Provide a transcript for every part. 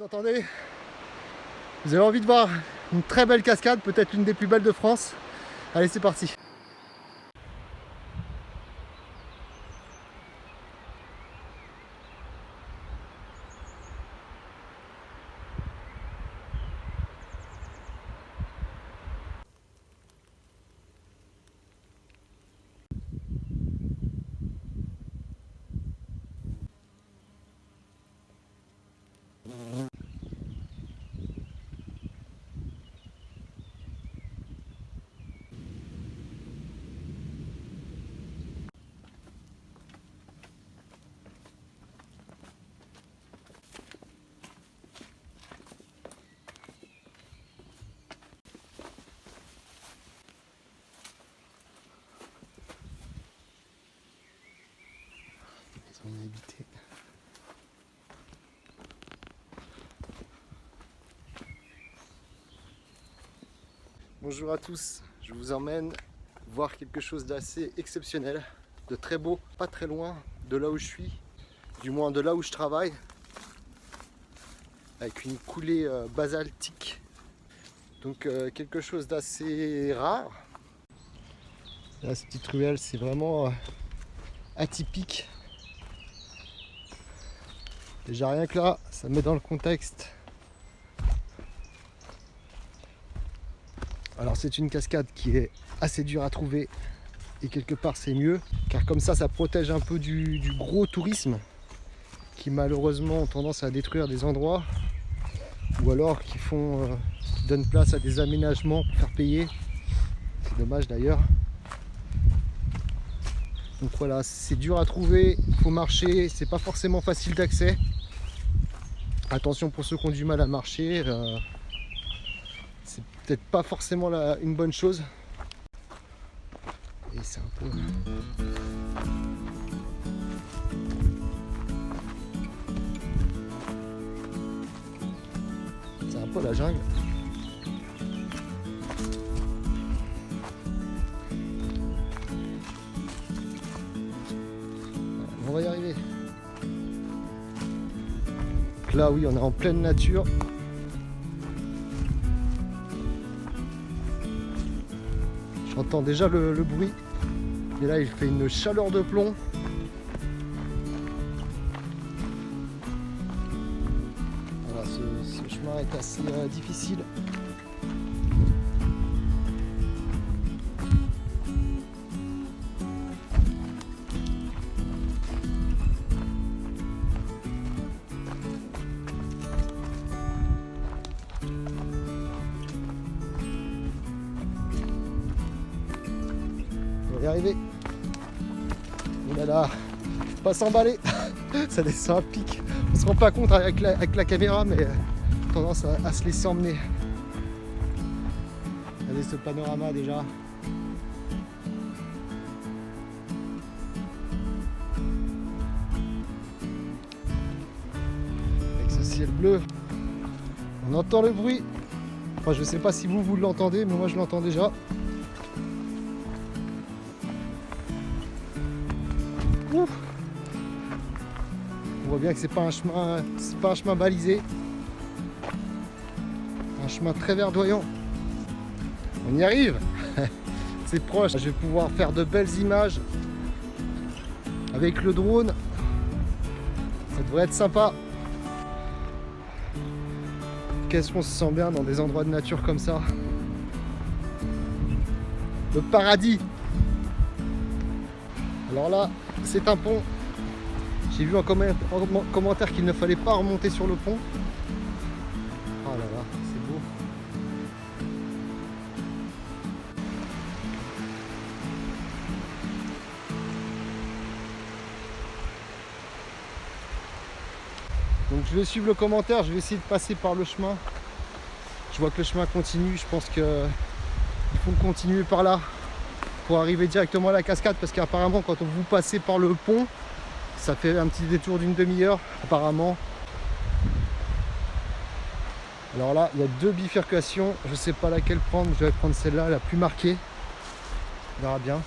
Vous entendez? Vous avez envie de voir une très belle cascade, peut-être l'une des plus belles de France? Allez, c'est parti! Inhabité. Bonjour à tous, je vous emmène voir quelque chose d'assez exceptionnel, de très beau, pas très loin de là où je suis, du moins de là où je travaille, avec une coulée basaltique, donc quelque chose d'assez rare. Là, cette petite ruelle, c'est vraiment atypique. Déjà rien que là, ça me met dans le contexte. Alors c'est une cascade qui est assez dure à trouver et quelque part c'est mieux car comme ça protège un peu du gros tourisme qui malheureusement ont tendance à détruire des endroits ou alors qui donnent place à des aménagements pour faire payer. C'est dommage d'ailleurs. Donc voilà, c'est dur à trouver, il faut marcher, c'est pas forcément facile d'accès. Attention pour ceux qui ont du mal à marcher, c'est peut-être pas forcément une bonne chose. Et c'est un peu... C'est un peu la jungle. On va y arriver. Donc là oui, on est en pleine nature. J'entends déjà le bruit. Et là il fait une chaleur de plomb. Voilà, ce chemin est assez difficile. On va y arriver. Oh là là, faut pas s'emballer. Ça descend à pic. On se rend pas compte avec la caméra, mais tendance à se laisser emmener. Regardez ce panorama déjà. Avec ce ciel bleu. On entend le bruit. Enfin, je sais pas si vous l'entendez, mais moi je l'entends déjà. Ouf. On voit bien que c'est pas un chemin balisé. Un chemin très verdoyant. On y arrive. C'est proche. Je vais pouvoir faire de belles images avec le drone. Ça devrait être sympa. Qu'est-ce qu'on se sent bien dans des endroits de nature comme ça. Le paradis. Alors là, c'est un pont. J'ai vu en commentaire qu'il ne fallait pas remonter sur le pont. Oh là là, c'est beau. Donc je vais suivre le commentaire, je vais essayer de passer par le chemin. Je vois que le chemin continue, je pense qu'il faut continuer par là pour arriver directement à la cascade parce qu'apparemment quand vous passez par le pont, ça fait un petit détour d'une demi-heure apparemment. Alors là, il y a deux bifurcations, je ne sais pas laquelle prendre, je vais prendre celle-là, la plus marquée. On verra bien.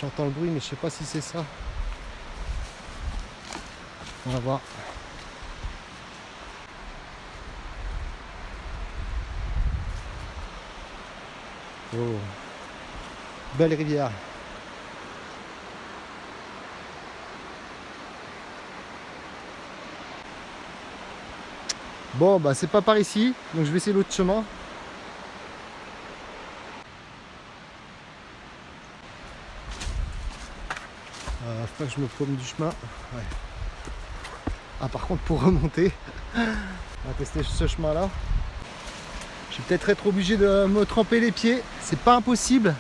J'entends le bruit mais je ne sais pas si c'est ça. On va voir. Oh. Belle rivière. Bon bah c'est pas par ici, donc je vais essayer l'autre chemin. Faut pas que je me paume du chemin. Ouais. Ah par contre pour remonter, on va tester ce chemin là. Je vais peut-être être obligé de me tremper les pieds, c'est pas impossible.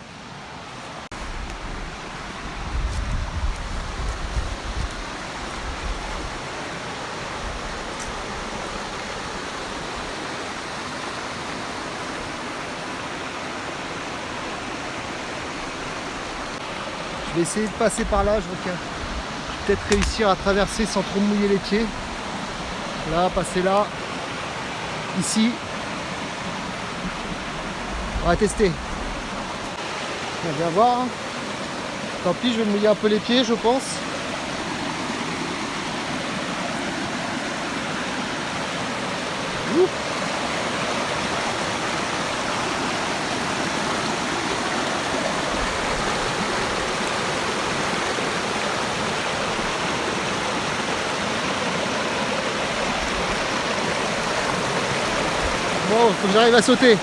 Je vais essayer de passer par là, je vais peut-être réussir à traverser sans trop mouiller les pieds. Là, passer là, ici. On va tester. On va voir. Hein. Tant pis, je vais mouiller un peu les pieds, je pense. Ouh. Bon, faut que j'arrive à sauter.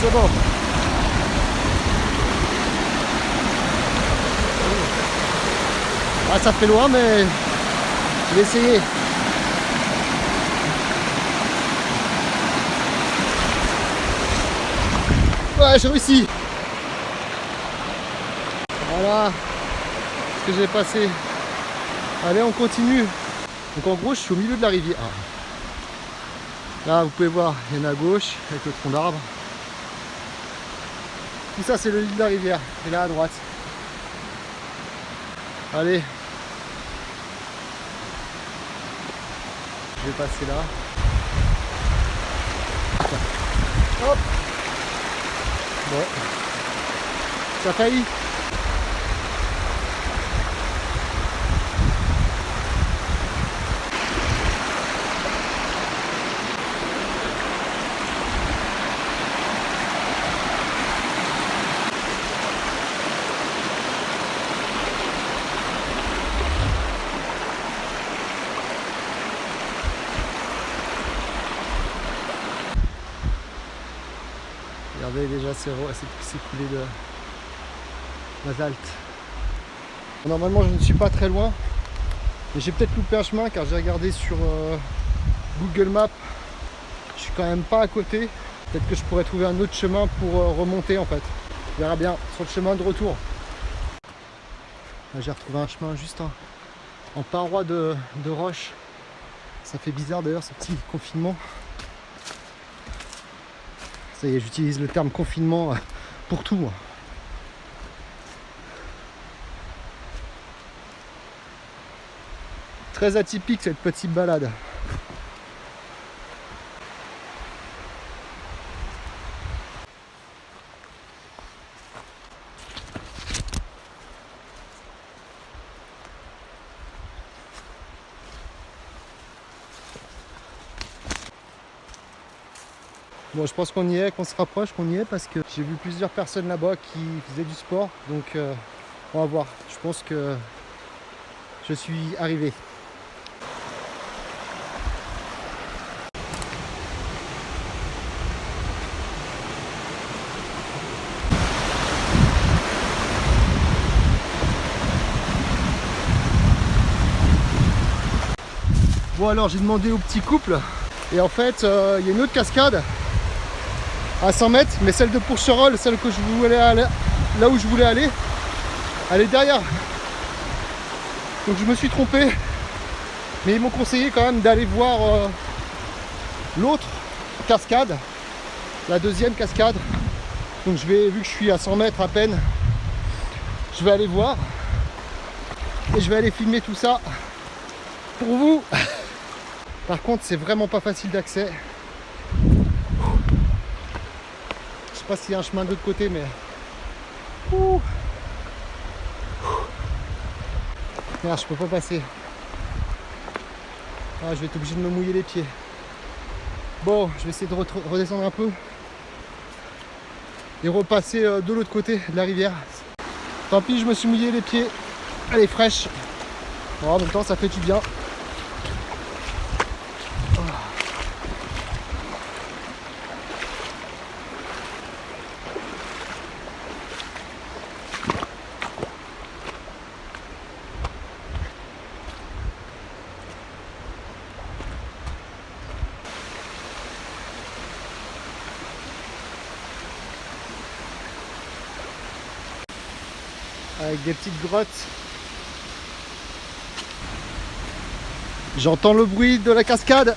C'est bon. Ah, ça fait loin, mais je vais essayer. Ouais, j'ai réussi. Voilà ce que j'ai passé. Allez, on continue. Donc en gros, je suis au milieu de la rivière. Là, vous pouvez voir, il y en a à gauche, avec le tronc d'arbre. Tout ça, c'est le lit de la rivière. Et là, à droite. Allez. Je vais passer là. Hop. Bon. Ça a failli. Regardez déjà c'est coulé de basalte. Normalement je ne suis pas très loin, mais j'ai peut-être loupé un chemin car j'ai regardé sur Google Maps. Je suis quand même pas à côté. Peut-être que je pourrais trouver un autre chemin pour remonter en fait. On verra bien sur le chemin de retour. Là j'ai retrouvé un chemin juste en paroi de roche. Ça fait bizarre d'ailleurs ce petit confinement. Ça y est, j'utilise le terme confinement pour tout. Très atypique cette petite balade. Bon, je pense qu'on y est, qu'on se rapproche, qu'on y est parce que j'ai vu plusieurs personnes là-bas qui faisaient du sport. Donc on va voir. Je pense que je suis arrivé. Bon alors j'ai demandé au petit couple et en fait il y a une autre cascade à 100 mètres, mais celle de Pourcherolles, celle que je voulais aller, là où je voulais aller, elle est derrière. Donc je me suis trompé, mais ils m'ont conseillé quand même d'aller voir l'autre cascade, la deuxième cascade. Donc je vais, vu que je suis à 100 mètres à peine, je vais aller voir et je vais aller filmer tout ça pour vous. Par contre c'est vraiment pas facile d'accès. Je sais pas s'il y a un chemin de l'autre côté, mais merde, je peux pas passer. Ah, je vais être obligé de me mouiller les pieds. Bon, je vais essayer de redescendre un peu. et repasser de l'autre côté de la rivière. Tant pis, je me suis mouillé les pieds. Elle est fraîche. Bon, en même temps, ça fait du bien. Avec des petites grottes. J'entends le bruit de la cascade.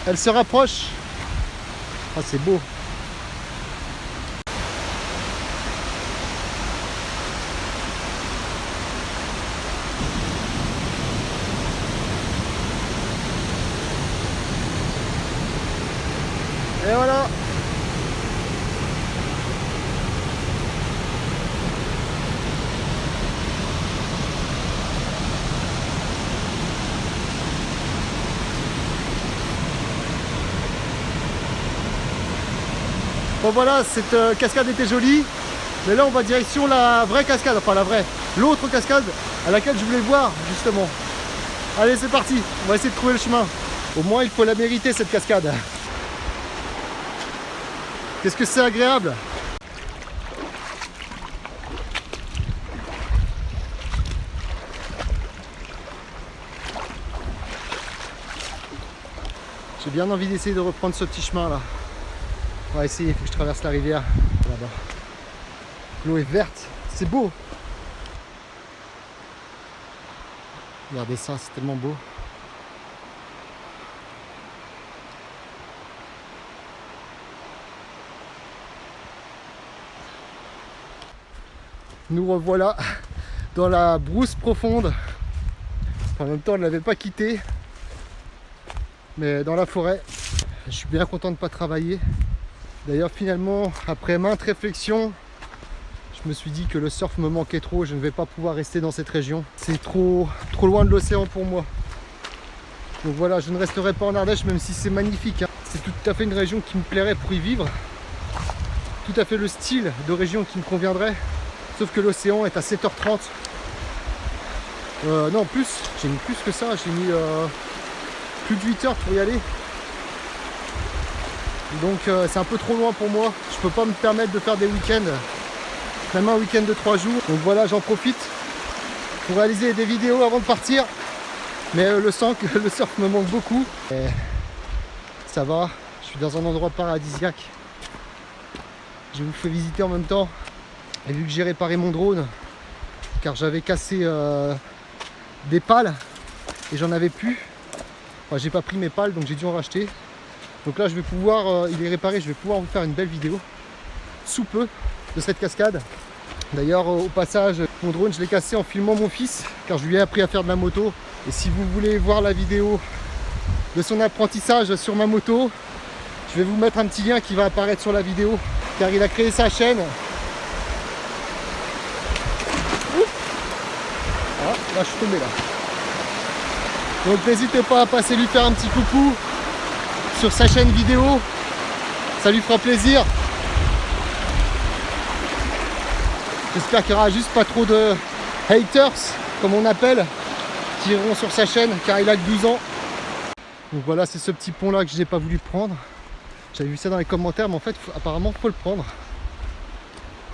Elle se rapproche. Ah, c'est beau. Et voilà. Bon voilà, cette cascade était jolie, mais là on va direction la vraie cascade, enfin la vraie, l'autre cascade à laquelle je voulais voir justement. Allez, c'est parti, on va essayer de trouver le chemin. Au moins il faut la mériter cette cascade. Qu'est-ce que c'est agréable. J'ai bien envie d'essayer de reprendre ce petit chemin là. On va essayer, il faut que je traverse la rivière là-bas. L'eau est verte, c'est beau. Regardez ça, c'est tellement beau. Nous revoilà dans la brousse profonde. En même temps, on ne l'avait pas quitté, mais dans la forêt. Je suis bien content de ne pas travailler. D'ailleurs, finalement, après maintes réflexions, je me suis dit que le surf me manquait trop. Je ne vais pas pouvoir rester dans cette région. C'est trop loin de l'océan pour moi. Donc voilà, je ne resterai pas en Ardèche, même si c'est magnifique, hein. C'est tout à fait une région qui me plairait pour y vivre. Tout à fait le style de région qui me conviendrait. Sauf que l'océan est à 7h30. Non, plus, j'ai mis plus que ça. J'ai mis plus de 8 heures pour y aller. Donc c'est un peu trop loin pour moi. Je peux pas me permettre de faire des week-ends, même un week-end de 3 jours. Donc voilà, j'en profite pour réaliser des vidéos avant de partir. Mais le surf me manque beaucoup. Et ça va, je suis dans un endroit paradisiaque. Je vous fais visiter en même temps. Et vu que j'ai réparé mon drone, car j'avais cassé des pales et j'en avais plus. Enfin, j'ai pas pris mes pales, donc j'ai dû en racheter. Donc là je vais pouvoir, il est réparé, je vais pouvoir vous faire une belle vidéo sous peu de cette cascade. D'ailleurs au passage, mon drone je l'ai cassé en filmant mon fils, car je lui ai appris à faire de la moto. Et si vous voulez voir la vidéo de son apprentissage sur ma moto, je vais vous mettre un petit lien qui va apparaître sur la vidéo, car il a créé sa chaîne. Ah, là je suis tombé là. Donc n'hésitez pas à passer lui faire un petit coucou sur sa chaîne vidéo, ça lui fera plaisir. J'espère qu'il n'y aura juste pas trop de haters, comme on appelle, qui iront sur sa chaîne, car il a que 12 ans. Donc voilà, c'est ce petit pont là que je n'ai pas voulu prendre. J'avais vu ça dans les commentaires, mais en fait apparemment il faut le prendre.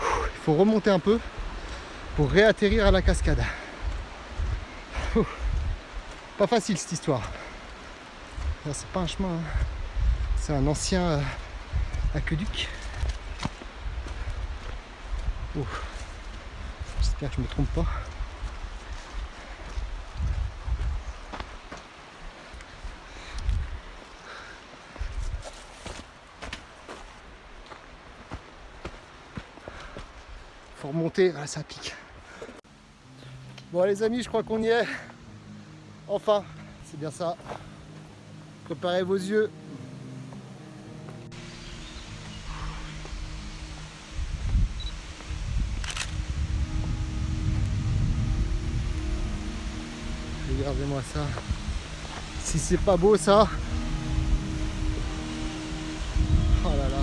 Il faut remonter un peu pour réatterrir à la cascade. Pas facile cette histoire. C'est pas un chemin, hein. C'est un ancien aqueduc. Oh. J'espère que je me trompe pas. Faut remonter, ah, ça pique. Bon les amis, je crois qu'on y est. Enfin, c'est bien ça. Préparez vos yeux. Regardez-moi ça. Si c'est pas beau ça. Oh là là.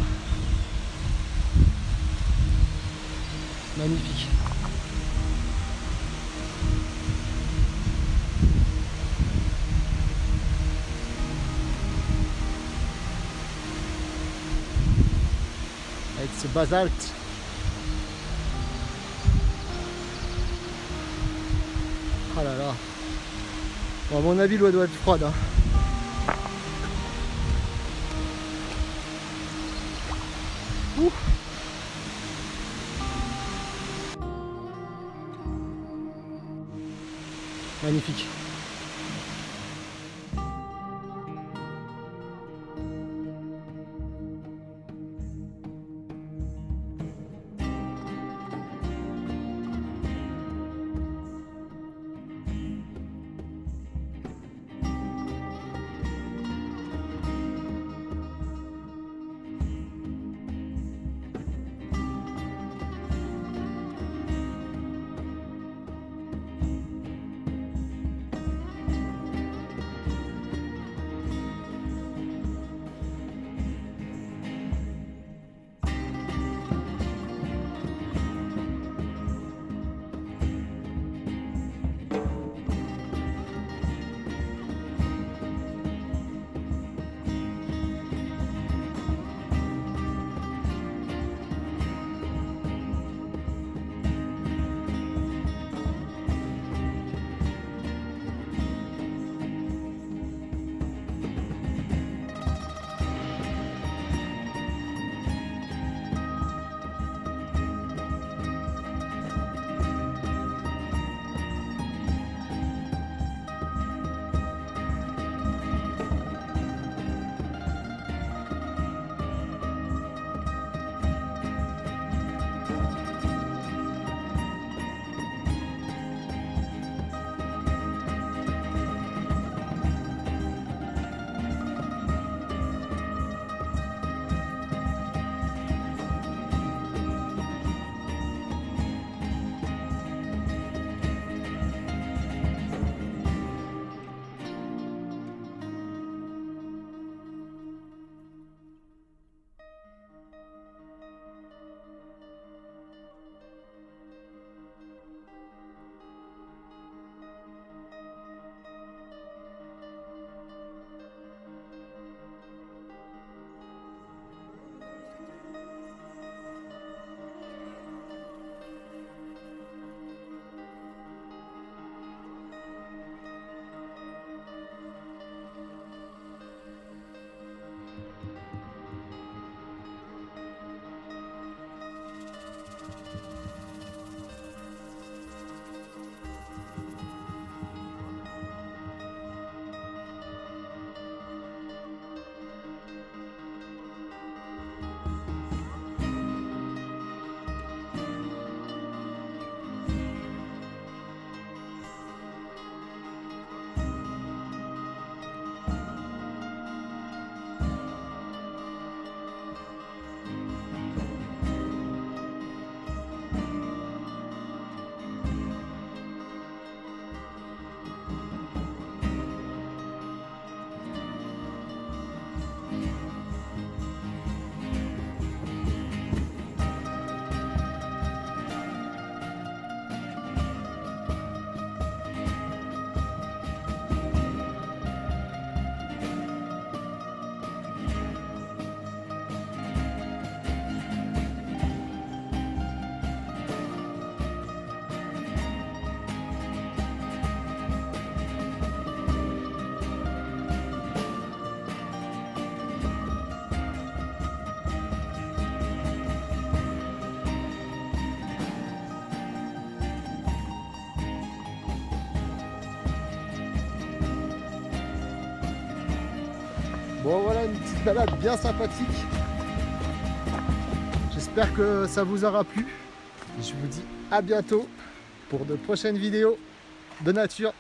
Magnifique. Avec ce basalte. Ah là là. Bon, à mon avis, l'eau doit être froide. Hein. Ouh. Magnifique. Bon voilà, une petite balade bien sympathique. J'espère que ça vous aura plu. Je vous dis à bientôt pour de prochaines vidéos de nature.